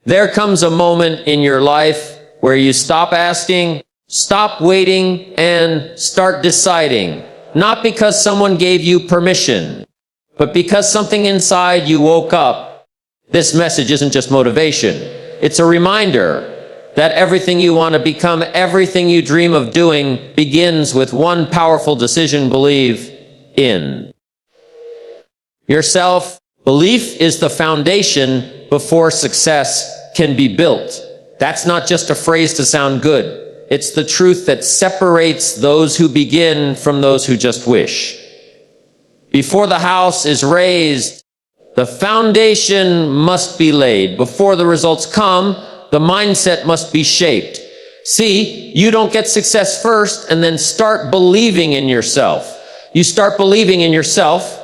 There comes a moment in your life where you stop asking, stop waiting, and start deciding. Not because someone gave you permission, but because something inside you woke up. This message isn't just motivation. It's a reminder that everything you want to become, everything you dream of doing, begins with one powerful decision: believe in yourself. Belief is the foundation before success can be built. That's not just a phrase to sound good. It's the truth that separates those who begin from those who just wish. Before the house is raised, the foundation must be laid. Before the results come, the mindset must be shaped. See, you don't get success first and then start believing in yourself. You start believing in yourself,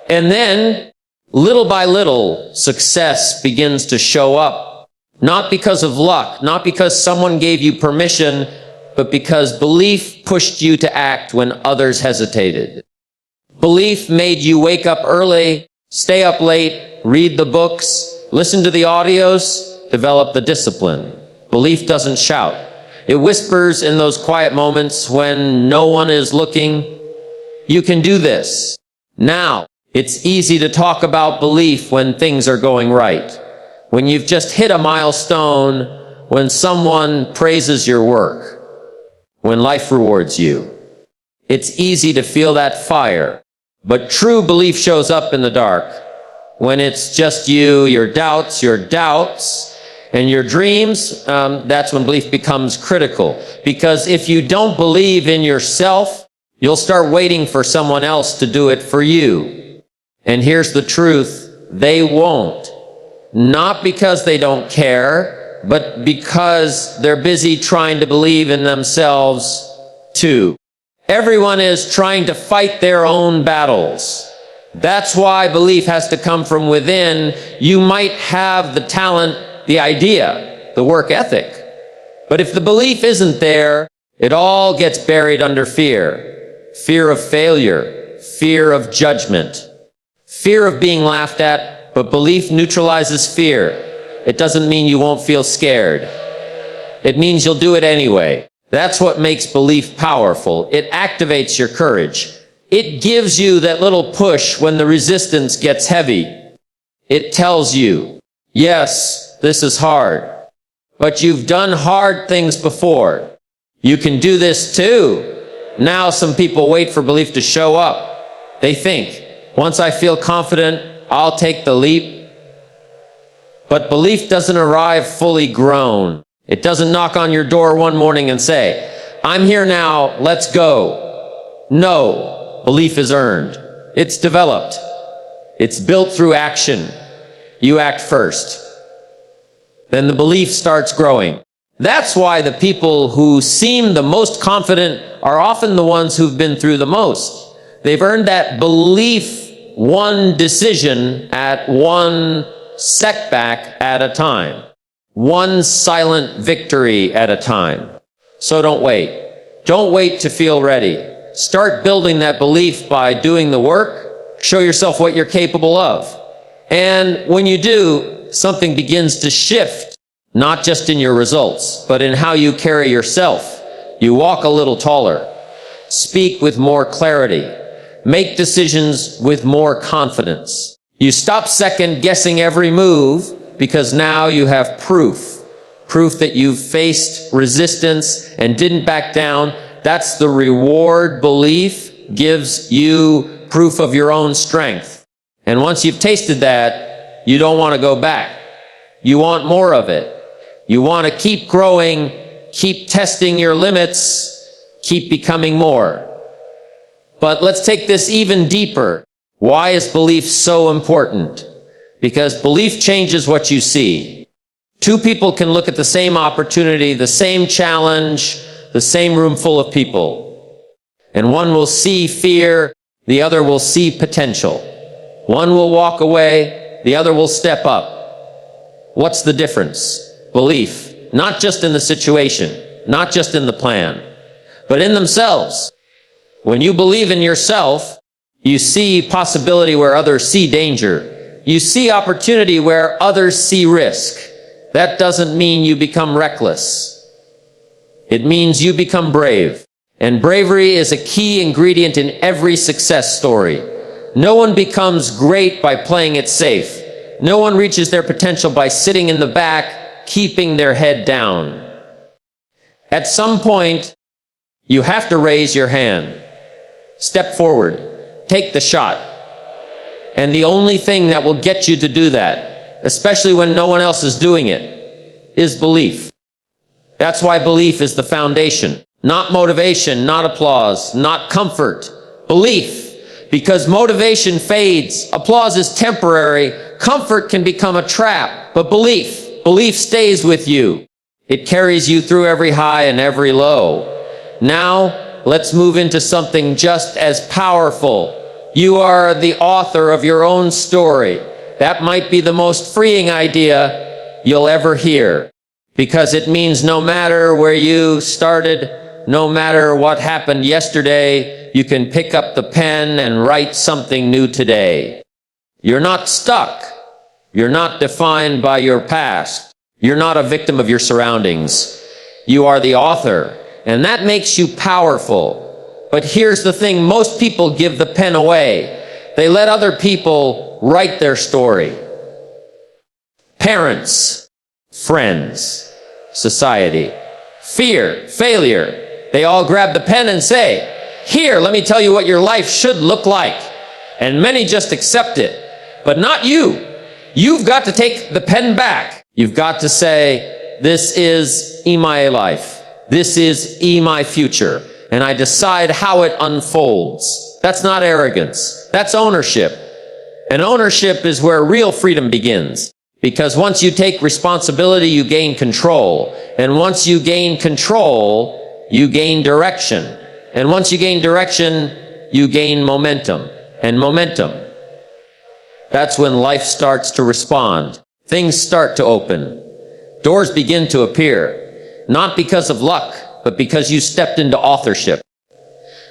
and then, little by little, success begins to show up. Not because of luck, not because someone gave you permission, but because belief pushed you to act when others hesitated. Belief made you wake up early, stay up late, read the books, listen to the audios, develop the discipline. Belief doesn't shout. It whispers in those quiet moments when no one is looking. You can do this. Now, it's easy to talk about belief when things are going right. When you've just hit a milestone, when someone praises your work, when life rewards you. It's easy to feel that fire. But true belief shows up in the dark. When it's just you, your doubts, and your dreams, that's when belief becomes critical. Because if you don't believe in yourself, you'll start waiting for someone else to do it for you. And here's the truth: they won't. Not because they don't care, but because they're busy trying to believe in themselves too. Everyone is trying to fight their own battles. That's why belief has to come from within. You might have the talent, the idea, the work ethic, but if the belief isn't there, it all gets buried under fear. Fear of failure, fear of judgment, fear of being laughed at. But belief neutralizes fear. It doesn't mean you won't feel scared. It means you'll do it anyway. That's what makes belief powerful. It activates your courage. It gives you that little push when the resistance gets heavy. It tells you, yes, this is hard, but you've done hard things before. You can do this too. Now some people wait for belief to show up. They think, once I feel confident, I'll take the leap. But belief doesn't arrive fully grown. It doesn't knock on your door one morning and say, I'm here now, let's go. No, belief is earned. It's developed. It's built through action. You act first. Then the belief starts growing. That's why the people who seem the most confident are often the ones who've been through the most. They've earned that belief one decision at one setback at a time. One silent victory at a time. So don't wait. Don't wait to feel ready. Start building that belief by doing the work. Show yourself what you're capable of. And when you do, something begins to shift, not just in your results, but in how you carry yourself. You walk a little taller. Speak with more clarity. Make decisions with more confidence. You stop second guessing every move because now you have proof. Proof that you've faced resistance and didn't back down. That's the reward belief gives you, proof of your own strength. And once you've tasted that, you don't want to go back. You want more of it. You want to keep growing, keep testing your limits, keep becoming more. But let's take this even deeper. Why is belief so important? Because belief changes what you see. Two people can look at the same opportunity, the same challenge, the same room full of people. And one will see fear, the other will see potential. One will walk away, the other will step up. What's the difference? Belief. Not just in the situation, not just in the plan, but in themselves. When you believe in yourself, you see possibility where others see danger. You see opportunity where others see risk. That doesn't mean you become reckless. It means you become brave. And bravery is a key ingredient in every success story. No one becomes great by playing it safe. No one reaches their potential by sitting in the back, keeping their head down. At some point, you have to raise your hand. Step forward. Take the shot. And the only thing that will get you to do that, especially when no one else is doing it, is belief. That's why belief is the foundation. Not motivation, not applause, not comfort. Belief. Because motivation fades, applause is temporary, comfort can become a trap. But belief stays with you. It carries you through every high and every low. Now, let's move into something just as powerful. You are the author of your own story. That might be the most freeing idea you'll ever hear. Because it means no matter where you started, no matter what happened yesterday, you can pick up the pen and write something new today. You're not stuck. You're not defined by your past. You're not a victim of your surroundings. You are the author, and that makes you powerful. But here's the thing, most people give the pen away. They let other people write their story. Parents, friends, society, fear, failure. They all grab the pen and say, "Here, let me tell you what your life should look like." And many just accept it. But not you. You've got to take the pen back. You've got to say, "This is my life. This is my future. And I decide how it unfolds." That's not arrogance. That's ownership. And ownership is where real freedom begins. Because once you take responsibility, you gain control. And once you gain control, you gain direction. And once you gain direction, you gain momentum. And momentum, that's when life starts to respond. Things start to open. Doors begin to appear. Not because of luck, but because you stepped into authorship.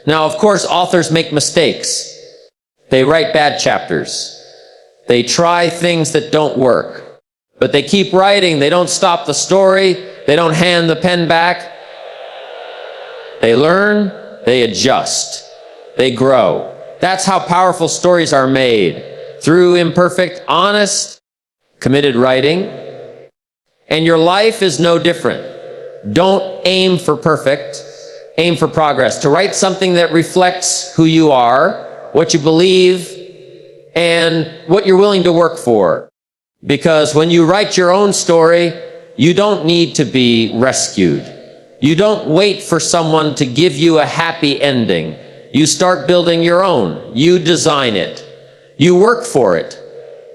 Now, of course, authors make mistakes. They write bad chapters. They try things that don't work. But they keep writing. They don't stop the story. They don't hand the pen back. They learn. They adjust. They grow. That's how powerful stories are made. Through imperfect, honest, committed writing. And your life is no different. Don't aim for perfect. Aim for progress. To write something that reflects who you are, what you believe, and what you're willing to work for. Because when you write your own story, you don't need to be rescued. You don't wait for someone to give you a happy ending. You start building your own. You design it. You work for it.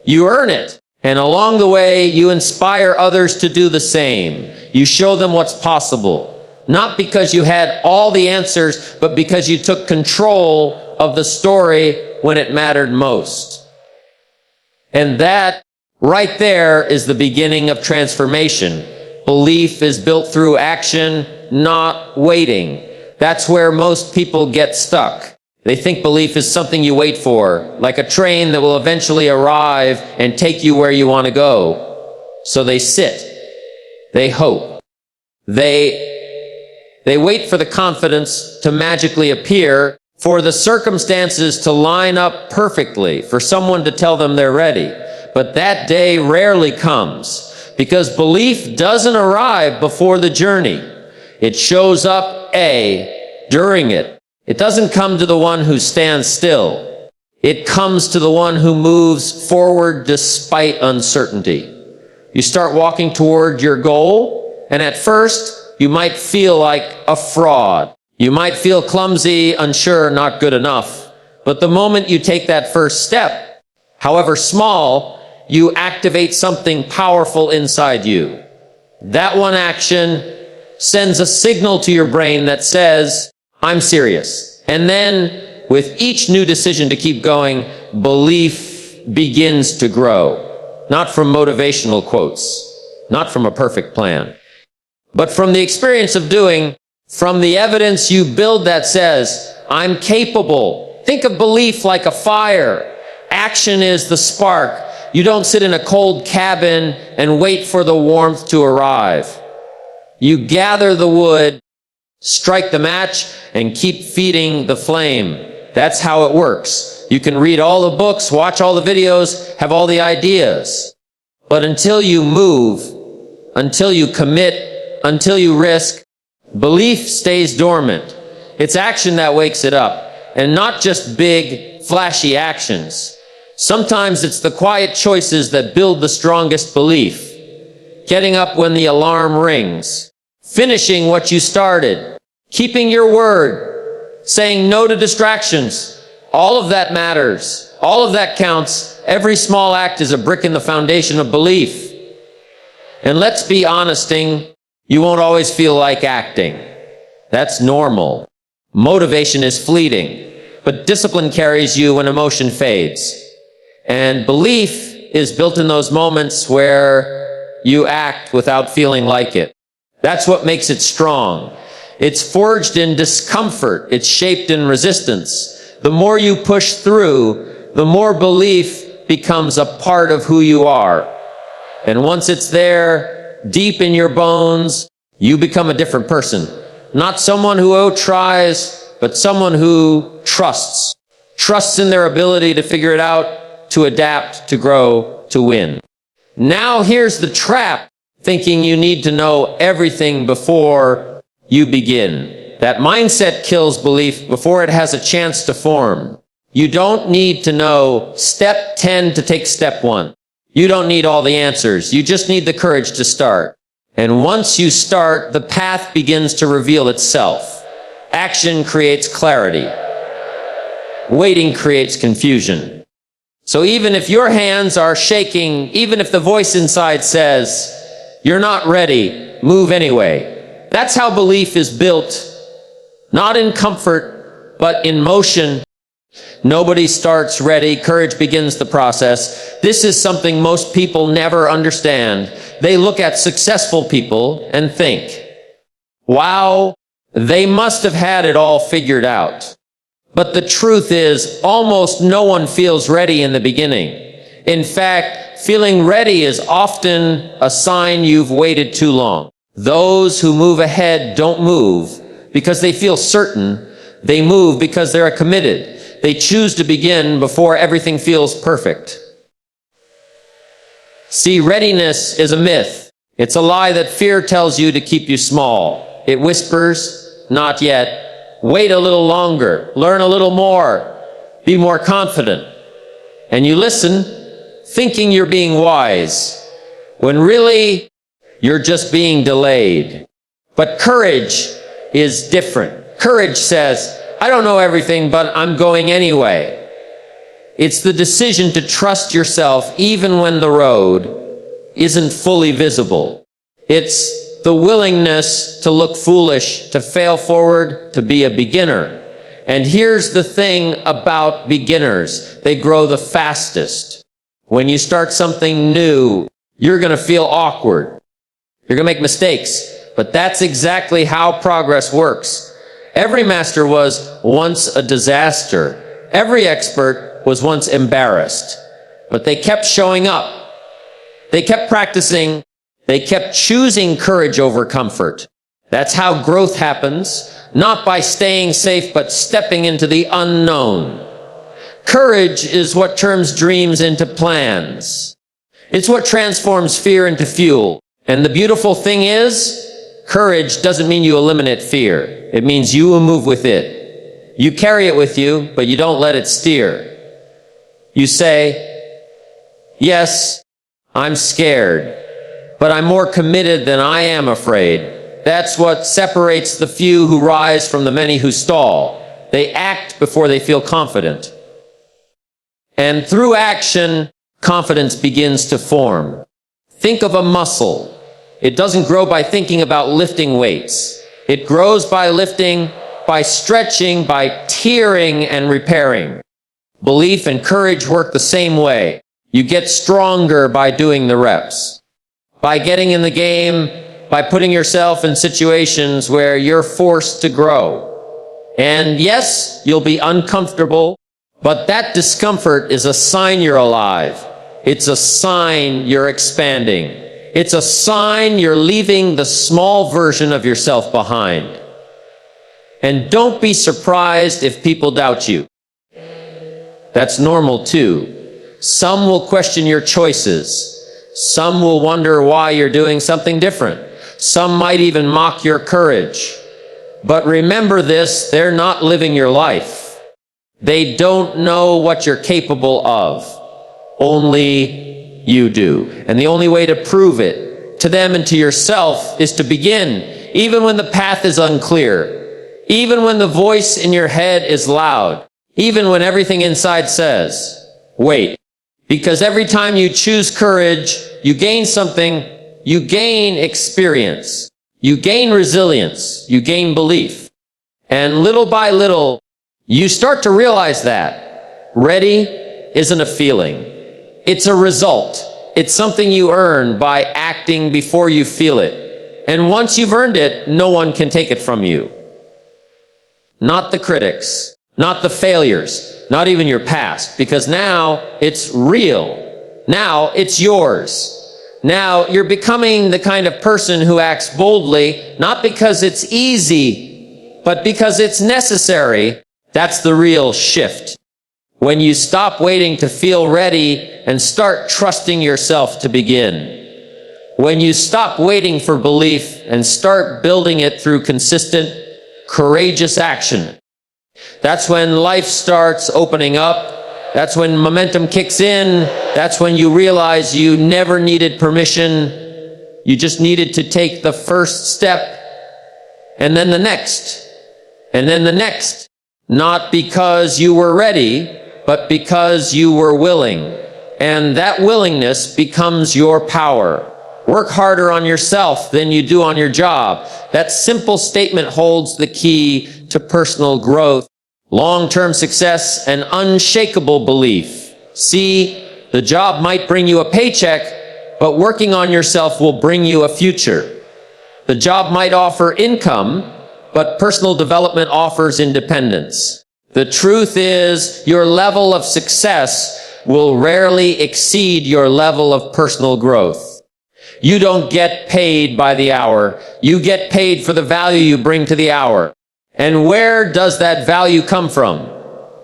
You earn it. And along the way, you inspire others to do the same. You show them what's possible. Not because you had all the answers, but because you took control of the story when it mattered most. And that right there is the beginning of transformation. Belief is built through action, not waiting. That's where most people get stuck. They think belief is something you wait for, like a train that will eventually arrive and take you where you want to go. So they sit. They hope. They wait for the confidence to magically appear, for the circumstances to line up perfectly, for someone to tell them they're ready. But that day rarely comes, because belief doesn't arrive before the journey. It shows up, during it. It doesn't come to the one who stands still. It comes to the one who moves forward despite uncertainty. You start walking toward your goal, and at first, you might feel like a fraud. You might feel clumsy, unsure, not good enough. But the moment you take that first step, however small, you activate something powerful inside you. That one action sends a signal to your brain that says, "I'm serious." And then, with each new decision to keep going, belief begins to grow. Not from motivational quotes, not from a perfect plan, but from the experience of doing, from the evidence you build that says, "I'm capable." Think of belief like a fire. Action is the spark. You don't sit in a cold cabin and wait for the warmth to arrive. You gather the wood, strike the match, and keep feeding the flame. That's how it works. You can read all the books, watch all the videos, have all the ideas. But until you move, until you commit, until you risk, belief stays dormant. It's action that wakes it up, and not just big, flashy actions. Sometimes it's the quiet choices that build the strongest belief. Getting up when the alarm rings, finishing what you started, keeping your word, saying no to distractions. All of that matters. All of that counts. Every small act is a brick in the foundation of belief. And let's be honesting, you won't always feel like acting. That's normal. Motivation is fleeting, but discipline carries you when emotion fades. And belief is built in those moments where you act without feeling like it. That's what makes it strong. It's forged in discomfort. It's shaped in resistance. The more you push through, the more belief becomes a part of who you are. And once it's there, deep in your bones, you become a different person. Not someone who tries, but someone who trusts. Trusts in their ability to figure it out, to adapt, to grow, to win. Now here's the trap, thinking you need to know everything before you begin. That mindset kills belief before it has a chance to form. You don't need to know step 10 to take step 1. You don't need all the answers. You just need the courage to start. And once you start, the path begins to reveal itself. Action creates clarity. Waiting creates confusion. So even if your hands are shaking, even if the voice inside says, you're not ready, move anyway. That's how belief is built. Not in comfort, but in motion. Nobody starts ready. Courage begins the process. This is something most people never understand. They look at successful people and think, wow, they must have had it all figured out. But the truth is, almost no one feels ready in the beginning. In fact, feeling ready is often a sign you've waited too long. Those who move ahead don't move because they feel certain. They move because they're committed. They choose to begin before everything feels perfect. See, readiness is a myth. It's a lie that fear tells you to keep you small. It whispers, not yet. Wait a little longer. Learn a little more. Be more confident. And you listen, thinking you're being wise, when really you're just being delayed. But courage is different. Courage says, I don't know everything, but I'm going anyway. It's the decision to trust yourself even when the road isn't fully visible. It's the willingness to look foolish, to fail forward, to be a beginner. And here's the thing about beginners. They grow the fastest. When you start something new, you're going to feel awkward. You're going to make mistakes. But that's exactly how progress works. Every master was once a disaster. Every expert was once embarrassed. But they kept showing up. They kept practicing. They kept choosing courage over comfort. That's how growth happens, not by staying safe, but stepping into the unknown. Courage is what turns dreams into plans. It's what transforms fear into fuel. And the beautiful thing is, courage doesn't mean you eliminate fear. It means you will move with it. You carry it with you, but you don't let it steer. You say, yes, I'm scared, but I'm more committed than I am afraid. That's what separates the few who rise from the many who stall. They act before they feel confident. And through action, confidence begins to form. Think of a muscle. It doesn't grow by thinking about lifting weights. It grows by lifting, by stretching, by tearing and repairing. Belief and courage work the same way. You get stronger by doing the reps. By getting in the game, by putting yourself in situations where you're forced to grow. And yes, you'll be uncomfortable, but that discomfort is a sign you're alive. It's a sign you're expanding. It's a sign you're leaving the small version of yourself behind. And don't be surprised if people doubt you. That's normal too. Some will question your choices. Some will wonder why you're doing something different. Some might even mock your courage. But remember this, they're not living your life. They don't know what you're capable of. Only you do. And the only way to prove it to them and to yourself is to begin, even when the path is unclear, even when the voice in your head is loud, even when everything inside says, wait. Because every time you choose courage, you gain something. You gain experience. You gain resilience. You gain belief. And little by little, you start to realize that ready isn't a feeling. It's a result. It's something you earn by acting before you feel it. And once you've earned it, no one can take it from you. Not the critics, not the failures, not even your past, because now it's real. Now it's yours. Now you're becoming the kind of person who acts boldly, not because it's easy, but because it's necessary. That's the real shift. When you stop waiting to feel ready and start trusting yourself to begin. When you stop waiting for belief and start building it through consistent, courageous action. That's when life starts opening up. That's when momentum kicks in. That's when you realize you never needed permission. You just needed to take the first step, and then the next, and then the next. Not because you were ready, but because you were willing. And that willingness becomes your power. Work harder on yourself than you do on your job. That simple statement holds the key to personal growth, long-term success, and unshakable belief. See, the job might bring you a paycheck, but working on yourself will bring you a future. The job might offer income, but personal development offers independence. The truth is, your level of success will rarely exceed your level of personal growth. You don't get paid by the hour. You get paid for the value you bring to the hour. And where does that value come from?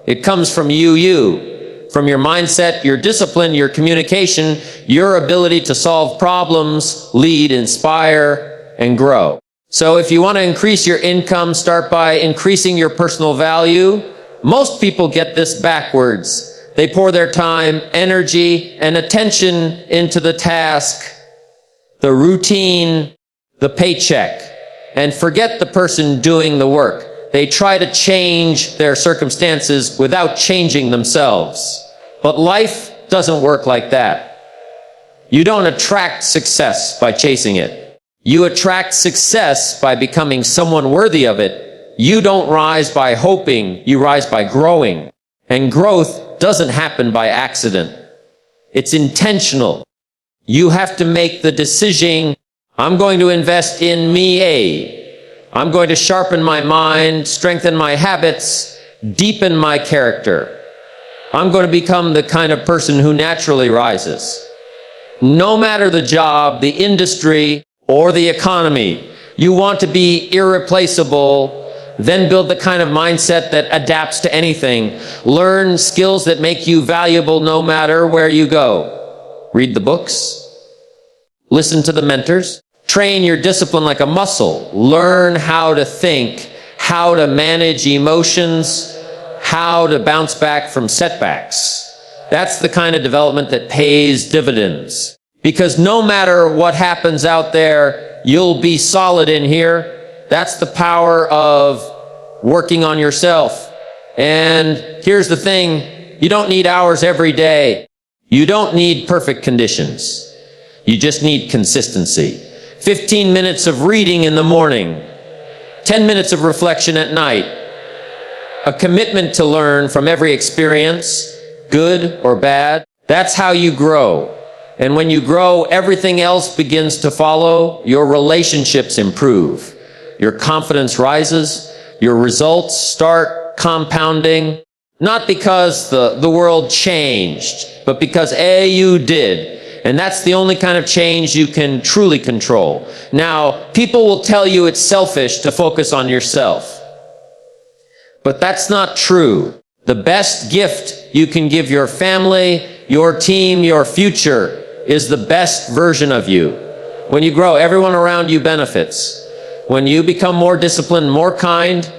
It comes from you. From your mindset, your discipline, your communication, your ability to solve problems, lead, inspire, and grow. So if you want to increase your income, start by increasing your personal value. Most people get this backwards. They pour their time, energy, and attention into the task, the routine, the paycheck, and forget the person doing the work. They try to change their circumstances without changing themselves. But life doesn't work like that. You don't attract success by chasing it. You attract success by becoming someone worthy of it. You don't rise by hoping, you rise by growing. And growth doesn't happen by accident. It's intentional. You have to make the decision, I'm going to invest in me. I'm going to sharpen my mind, strengthen my habits, deepen my character. I'm going to become the kind of person who naturally rises. No matter the job, the industry, or the economy, you want to be irreplaceable. Then build the kind of mindset that adapts to anything. Learn skills that make you valuable no matter where you go. Read the books. Listen to the mentors. Train your discipline like a muscle. Learn how to think, how to manage emotions, how to bounce back from setbacks. That's the kind of development that pays dividends. Because no matter what happens out there, you'll be solid in here. That's the power of working on yourself. And here's the thing, you don't need hours every day. You don't need perfect conditions. You just need consistency. 15 minutes of reading in the morning, 10 minutes of reflection at night, a commitment to learn from every experience, good or bad. That's how you grow. And when you grow, everything else begins to follow. Your relationships improve. Your confidence rises. Your results start compounding. Not because the world changed, but because you did. And that's the only kind of change you can truly control. Now, people will tell you it's selfish to focus on yourself. But that's not true. The best gift you can give your family, your team, your future is the best version of you. When you grow, everyone around you benefits. When you become more disciplined, more kind,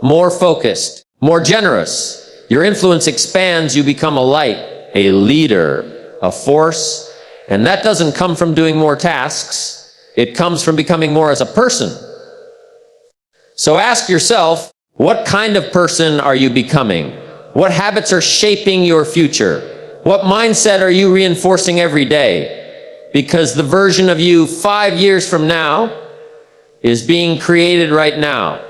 more focused, more generous, your influence expands, you become a light, a leader, a force. And that doesn't come from doing more tasks. It comes from becoming more as a person. So ask yourself, what kind of person are you becoming? What habits are shaping your future? What mindset are you reinforcing every day? Because the version of you 5 years from now is being created right now.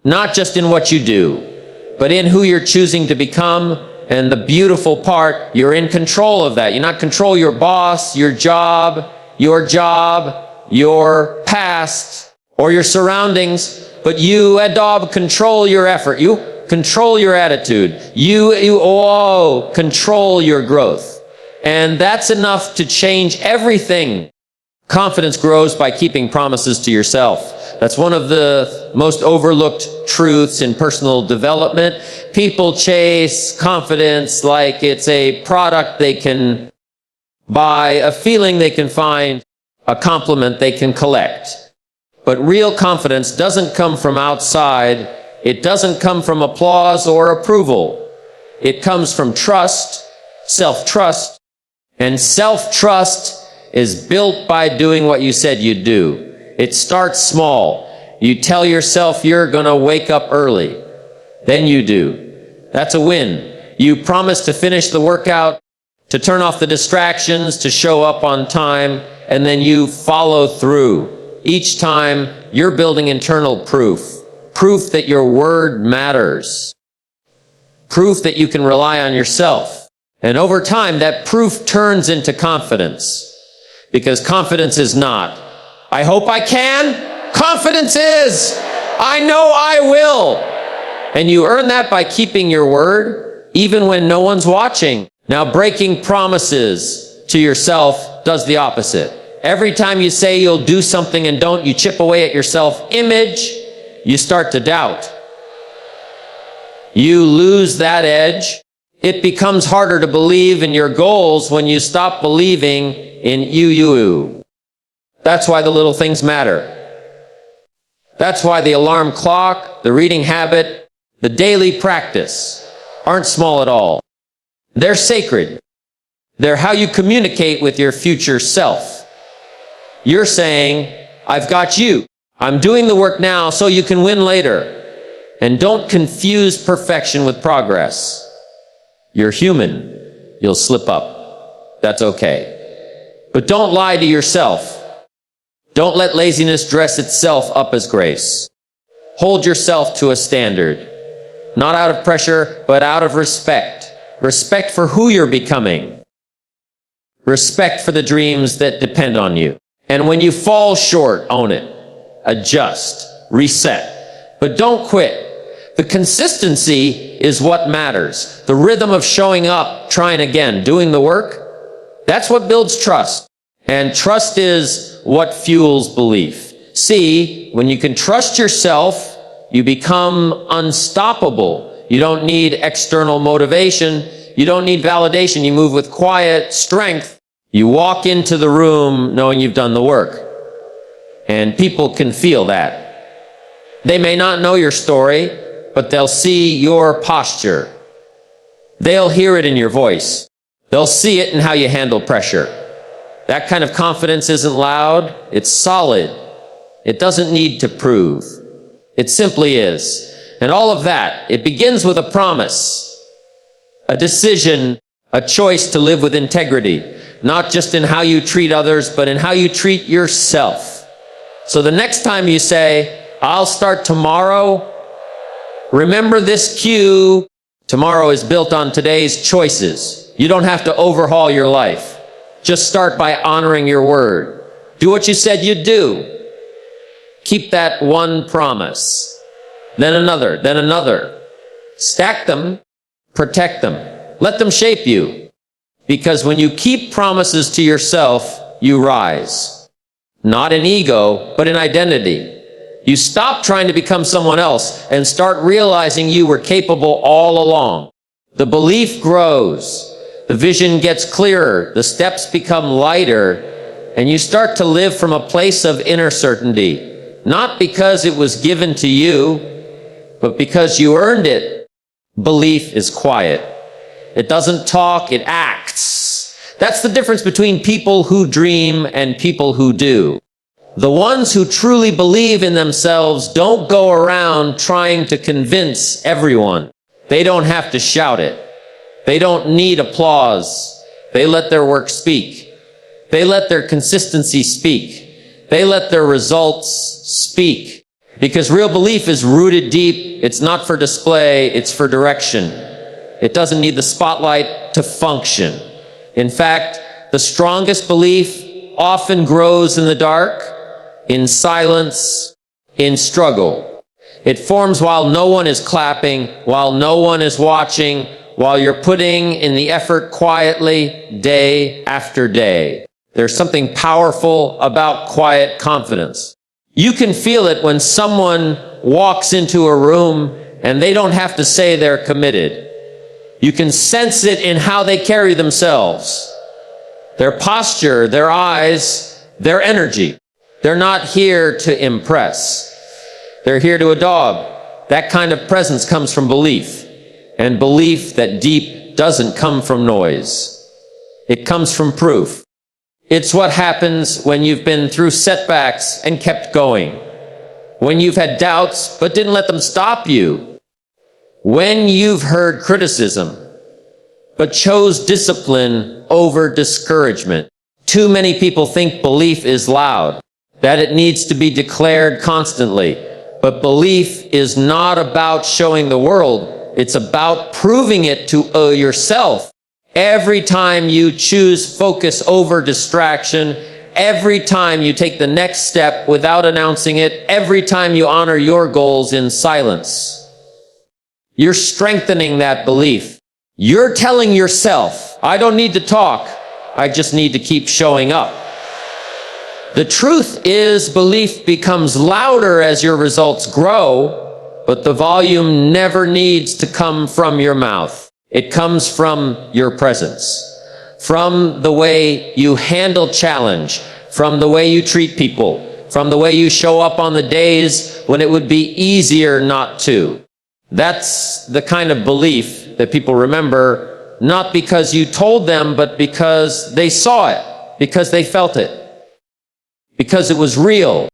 Not just in what you do, but in who you're choosing to become. And the beautiful part, you're in control of that. You not control your boss, your job, your past, or your surroundings, but you, Adob, control your effort. You control your attitude. You control your growth. And that's enough to change everything. Confidence grows by keeping promises to yourself. That's one of the most overlooked truths in personal development. People chase confidence like it's a product they can buy, a feeling they can find, a compliment they can collect. But real confidence doesn't come from outside. It doesn't come from applause or approval. It comes from trust, self-trust. And self-trust is built by doing what you said you'd do. It starts small. You tell yourself you're going to wake up early. Then you do. That's a win. You promise to finish the workout, to turn off the distractions, to show up on time, and then you follow through. Each time, you're building internal proof. Proof that your word matters. Proof that you can rely on yourself. And over time, that proof turns into confidence. Because confidence is not, I hope I can. Confidence is, I know I will. And you earn that by keeping your word, even when no one's watching. Now, breaking promises to yourself does the opposite. Every time you say you'll do something and don't, you chip away at your self-image, you start to doubt. You lose that edge. It becomes harder to believe in your goals when you stop believing in you. That's why the little things matter. That's why the alarm clock, the reading habit, the daily practice aren't small at all. They're sacred. They're how you communicate with your future self. You're saying, I've got you. I'm doing the work now so you can win later. And don't confuse perfection with progress. You're human. You'll slip up. That's okay. But don't lie to yourself. Don't let laziness dress itself up as grace. Hold yourself to a standard. Not out of pressure, but out of respect. Respect for who you're becoming. Respect for the dreams that depend on you. And when you fall short, own it. Adjust. Reset. But don't quit. The consistency is what matters. The rhythm of showing up, trying again, doing the work, that's what builds trust. And trust is what fuels belief. See, when you can trust yourself, you become unstoppable. You don't need external motivation. You don't need validation. You move with quiet strength. You walk into the room knowing you've done the work. And people can feel that. They may not know your story, but they'll see your posture. They'll hear it in your voice. They'll see it in how you handle pressure. That kind of confidence isn't loud. It's solid. It doesn't need to prove. It simply is. And all of that, it begins with a promise, a decision, a choice to live with integrity. Not just in how you treat others, but in how you treat yourself. So the next time you say, I'll start tomorrow, remember this cue. Tomorrow is built on today's choices. You don't have to overhaul your life. Just start by honoring your word. Do what you said you'd do. Keep that one promise. Then another, then another. Stack them, protect them, let them shape you. Because when you keep promises to yourself, you rise. Not in ego, but in identity. You stop trying to become someone else and start realizing you were capable all along. The belief grows. The vision gets clearer. The steps become lighter. And you start to live from a place of inner certainty. Not because it was given to you, but because you earned it. Belief is quiet. It doesn't talk, it acts. That's the difference between people who dream and people who do. The ones who truly believe in themselves don't go around trying to convince everyone. They don't have to shout it. They don't need applause. They let their work speak. They let their consistency speak. They let their results speak. Because real belief is rooted deep. It's not for display, it's for direction. It doesn't need the spotlight to function. In fact, the strongest belief often grows in the dark, in silence, in struggle. It forms while no one is clapping, while no one is watching, while you're putting in the effort quietly, day after day. There's something powerful about quiet confidence. You can feel it when someone walks into a room and they don't have to say they're committed. You can sense it in how they carry themselves. Their posture, their eyes, their energy. They're not here to impress. They're here to a dog. That kind of presence comes from belief. And belief that deep doesn't come from noise. It comes from proof. It's what happens when you've been through setbacks and kept going. When you've had doubts but didn't let them stop you. When you've heard criticism but chose discipline over discouragement. Too many people think belief is loud, that it needs to be declared constantly. But belief is not about showing the world. It's about proving it to yourself. Every time you choose focus over distraction, every time you take the next step without announcing it, every time you honor your goals in silence, you're strengthening that belief. You're telling yourself, I don't need to talk, I just need to keep showing up. The truth is, belief becomes louder as your results grow, but the volume never needs to come from your mouth. It comes from your presence, from the way you handle challenge, from the way you treat people, from the way you show up on the days when it would be easier not to. That's the kind of belief that people remember, not because you told them, but because they saw it, because they felt it, because it was real.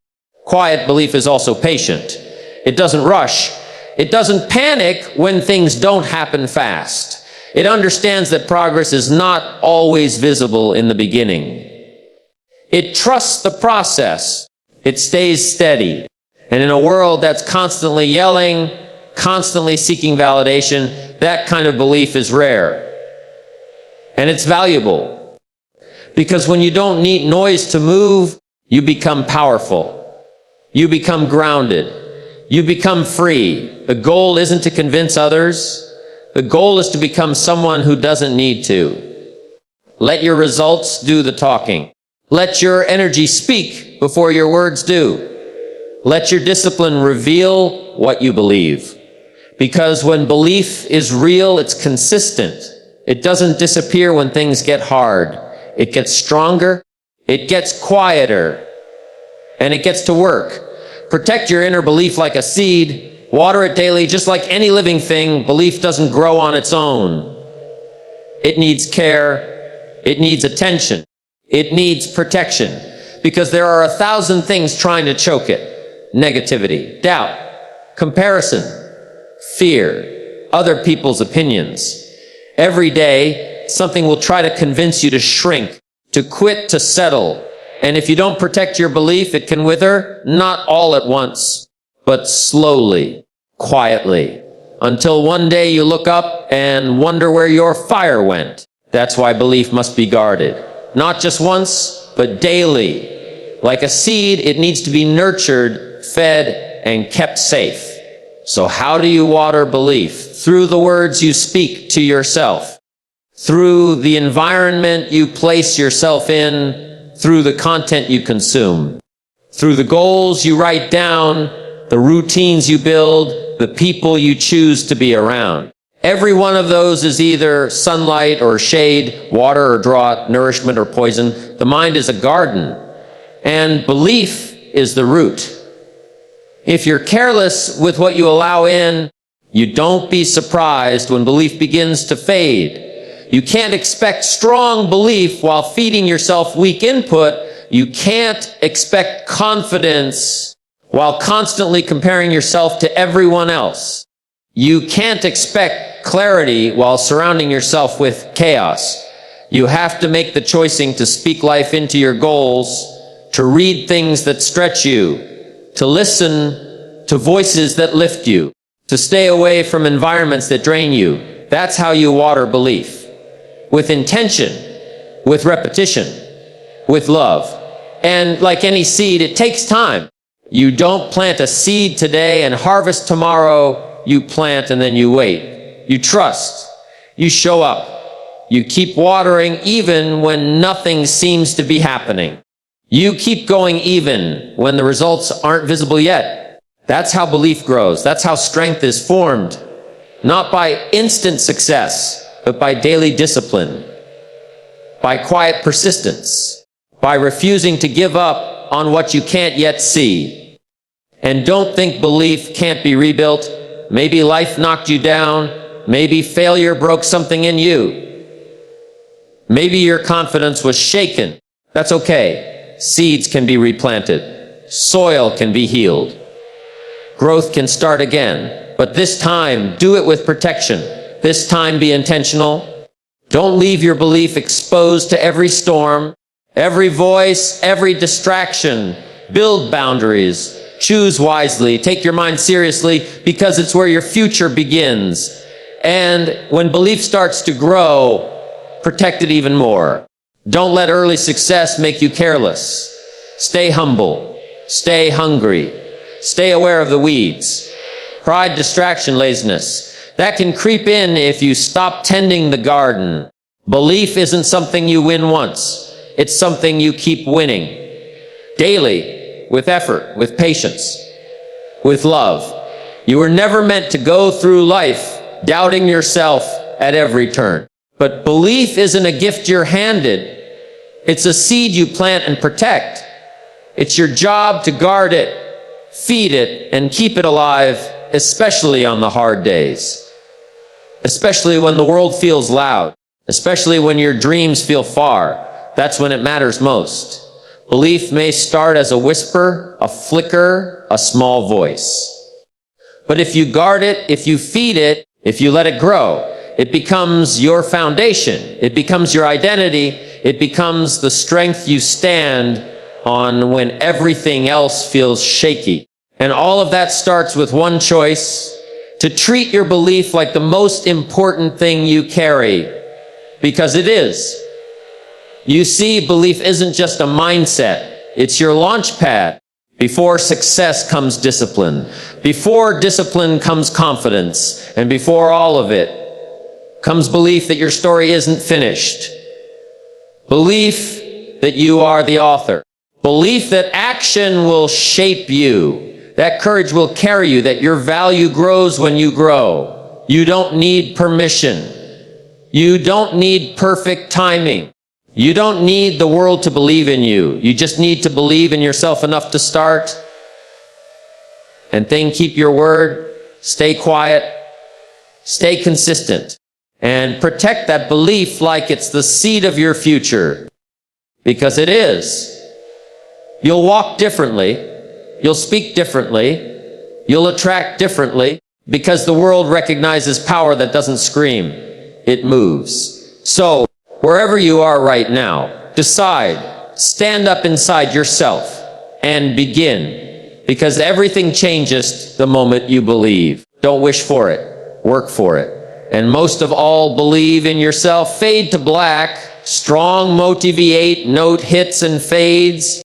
Quiet belief is also patient. It doesn't rush. It doesn't panic when things don't happen fast. It understands that progress is not always visible in the beginning. It trusts the process. It stays steady. And in a world that's constantly yelling, constantly seeking validation, that kind of belief is rare. And it's valuable. Because when you don't need noise to move, you become powerful. You become grounded. You become free. The goal isn't to convince others. The goal is to become someone who doesn't need to. Let your results do the talking. Let your energy speak before your words do. Let your discipline reveal what you believe. Because when belief is real, it's consistent. It doesn't disappear when things get hard. It gets stronger. It gets quieter. And it gets to work. Protect your inner belief like a seed. Water it daily, just like any living thing. Belief doesn't grow on its own. It needs care. It needs attention. It needs protection. Because there are 1,000 things trying to choke it. Negativity, doubt, comparison, fear, other people's opinions. Every day, something will try to convince you to shrink, to quit, to settle. And if you don't protect your belief, it can wither, not all at once, but slowly, quietly, until one day you look up and wonder where your fire went. That's why belief must be guarded. Not just once, but daily. Like a seed, it needs to be nurtured, fed, and kept safe. So how do you water belief? Through the words you speak to yourself, through the environment you place yourself in, through the content you consume, through the goals you write down, the routines you build, the people you choose to be around. Every one of those is either sunlight or shade, water or drought, nourishment or poison. The mind is a garden, and belief is the root. If you're careless with what you allow in, you don't be surprised when belief begins to fade. You can't expect strong belief while feeding yourself weak input. You can't expect confidence while constantly comparing yourself to everyone else. You can't expect clarity while surrounding yourself with chaos. You have to make the choosing to speak life into your goals, to read things that stretch you, to listen to voices that lift you, to stay away from environments that drain you. That's how you water belief. With intention, with repetition, with love. And like any seed, it takes time. You don't plant a seed today and harvest tomorrow. You plant and then you wait. You trust. You show up. You keep watering even when nothing seems to be happening. You keep going even when the results aren't visible yet. That's how belief grows. That's how strength is formed. Not by instant success, but by daily discipline, by quiet persistence, by refusing to give up on what you can't yet see. And don't think belief can't be rebuilt. Maybe life knocked you down. Maybe failure broke something in you. Maybe your confidence was shaken. That's okay. Seeds can be replanted. Soil can be healed. Growth can start again. But this time, do it with protection. This time, be intentional. Don't leave your belief exposed to every storm, every voice, every distraction. Build boundaries. Choose wisely. Take your mind seriously, because it's where your future begins. And when belief starts to grow, protect it even more. Don't let early success make you careless. Stay humble. Stay hungry. Stay aware of the weeds. Pride, distraction, laziness. That can creep in if you stop tending the garden. Belief isn't something you win once. It's something you keep winning. Daily, with effort, with patience, with love. You were never meant to go through life doubting yourself at every turn. But belief isn't a gift you're handed. It's a seed you plant and protect. It's your job to guard it, feed it, and keep it alive, especially on the hard days. Especially when the world feels loud. Especially when your dreams feel far. That's when it matters most. Belief may start as a whisper, a flicker, a small voice. But if you guard it, if you feed it, if you let it grow, it becomes your foundation. It becomes your identity. It becomes the strength you stand on when everything else feels shaky. And all of that starts with one choice: to treat your belief like the most important thing you carry. Because it is. You see, belief isn't just a mindset. It's your launch pad. Before success comes discipline. Before discipline comes confidence. And before all of it comes belief that your story isn't finished. Belief that you are the author. Belief that action will shape you. That courage will carry you. That your value grows when you grow. You don't need permission. You don't need perfect timing. You don't need the world to believe in you. You just need to believe in yourself enough to start. And then keep your word. Stay quiet. Stay consistent. And protect that belief like it's the seed of your future. Because it is. You'll walk differently. You'll speak differently. You'll attract differently. Because the world recognizes power that doesn't scream. It moves. So, wherever you are right now, decide, stand up inside yourself, and begin. Because everything changes the moment you believe. Don't wish for it. Work for it. And most of all, believe in yourself. Fade to black. Strong motivate, note hits and fades.